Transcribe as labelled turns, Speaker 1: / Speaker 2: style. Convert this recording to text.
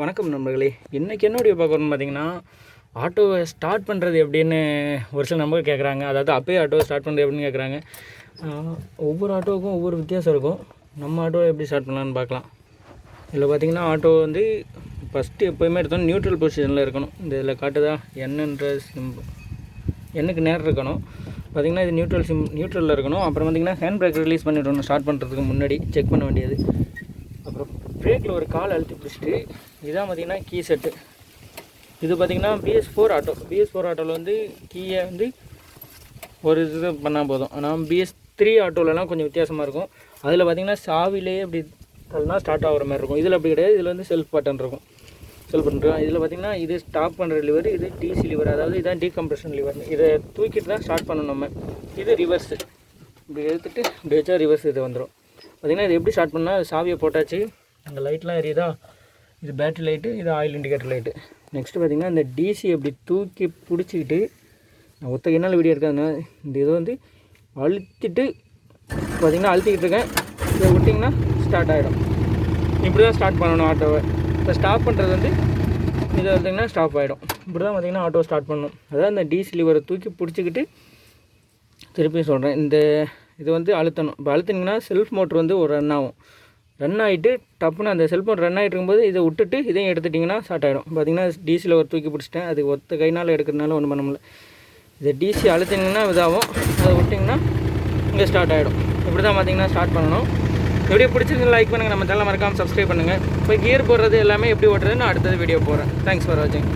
Speaker 1: வணக்கம் நண்பர்களே. இன்றைக்கி என்ன வீடியோ பார்க்கணும்னு பார்த்தீங்கன்னா, ஆட்டோவை ஸ்டார்ட் பண்ணுறது எப்படின்னு ஒரு சில நம்பர் கேட்குறாங்க. அதாவது அப்போயே ஆட்டோவை ஸ்டார்ட் பண்ணுறது எப்படின்னு கேட்குறாங்க. ஒவ்வொரு ஆட்டோவுக்கும் ஒவ்வொரு வித்தியாசம் இருக்கும். நம்ம ஆட்டோவை எப்படி ஸ்டார்ட் பண்ணலான்னு பார்க்கலாம். இதில் பார்த்திங்கன்னா ஆட்டோ வந்து ஃபஸ்ட்டு எப்போயுமே எடுத்தோம் நியூட்ரல் பொசிஷனில் இருக்கணும். இந்த இதில் காட்டுதா என்னன்ற எண்ணுக்கு நேரம் இருக்கணும். பார்த்திங்கன்னா இது நியூட்ரலில் இருக்கணும். அப்புறம் பார்த்திங்கன்னா ஹேண்ட் பிரேக் ரிலீஸ் பண்ணிவிடணும். ஸ்டார்ட் பண்ணுறதுக்கு முன்னாடி செக் பண்ண வேண்டியது. அப்புறம் பிரேக்கில் ஒரு கால் அழுத்தி பிடிச்சிட்டு இதான் பார்த்திங்கன்னா கீ செட்டு. இது பார்த்திங்கன்னா BS4 ஆட்டோவில் வந்து கீயை வந்து ஒரு இது பண்ணால் போதும். ஆனால் BS3 ஆட்டோலலாம் கொஞ்சம் வித்தியாசமாக இருக்கும். அதில் பார்த்திங்கன்னா சாவிலே அப்படி தள்ளினா ஸ்டார்ட் ஆகிற மாதிரி இருக்கும். இதில் அப்படி கிடையாது. இதில் வந்து செல்ஃப் பட்டன் இருக்கும். இதில் பார்த்திங்கன்னா இது ஸ்டாப் பண்ணுற லிவர், இது டிசி லிவர், அதாவது இதுதான் டீகம்ப்ரெஷன் லிவர். இதை தூக்கிட்டு தான் ஸ்டார்ட் பண்ணணும் நம்ம. இது ரிவர்ஸு, இப்படி எடுத்துகிட்டு இப்படி வச்சா ரிவர்ஸ் இது வந்துடும். பார்த்திங்கன்னா இது எப்படி ஸ்டார்ட் பண்ணால் சாவியை போட்டாச்சு. அங்கே லைட்லாம் எரியுதா, இது பேட்ரி லைட்டு, இது ஆயில் இண்டிகேட்டர் லைட்டு. நெக்ஸ்ட்டு பார்த்திங்கன்னா இந்த டிசி அப்படி தூக்கி பிடிச்சிக்கிட்டு, நான் ஒத்த என்னால் வீடியோ இருக்காதுன்னா இந்த இதை வந்து அழுத்திட்டு பார்த்திங்கன்னா அழுத்திக்கிட்டு இருக்கேன். இதை விட்டிங்கன்னா ஸ்டார்ட் ஆகிடும். இப்படி தான் ஸ்டார்ட் பண்ணணும் ஆட்டோவை. இப்போ ஸ்டாப் பண்ணுறது வந்து இதை பார்த்திங்கன்னா ஸ்டாப் ஆகிடும். இப்படி தான் பார்த்திங்கன்னா ஆட்டோ ஸ்டார்ட் பண்ணணும். அதாவது இந்த டிசி லிவரை தூக்கி பிடிச்சிக்கிட்டு திருப்பி சொல்கிறேன், இந்த இது வந்து அழுத்தணும். இப்போ அழுத்தினீங்கன்னா செல்ஃப் மோட்ரு வந்து ஒரு ரன் ஆகும். ரன் ஆகிட்டு டப்புன்னு அந்த செல்ஃபோன் ரன் ஆகிட்டு இருக்கும்போது இதை விட்டுட்டு இதையும் எடுத்துட்டிங்கன்னா ஸ்டார்ட் ஆகிடும். பார்த்திங்கன்னா டிசியில் ஒரு தூக்கி பிடிச்சிட்டேன். அது ஒத்த கைனால் எடுக்கிறதுனால ஒன்றும் பண்ண முடியல. இதை டிசி அழுத்தினீங்கன்னா இதாகும், அதை விட்டிங்கன்னா இங்கே ஸ்டார்ட் ஆகிடும். இப்படி தான் பார்த்திங்கன்னா ஸ்டார்ட் பண்ணணும். வீடியோ பிடிச்சிருந்து லைக் பண்ணுங்கள். நம்ம சேனலை மறக்காமல் சப்ஸ்கிரைப் பண்ணுங்கள். இப்போ கியர் போடுறது எல்லாமே எப்படி ஓட்டுறதுன்னு அடுத்தது வீடியோ போடுறேன். தேங்க்ஸ் ஃபார் வாட்சிங்.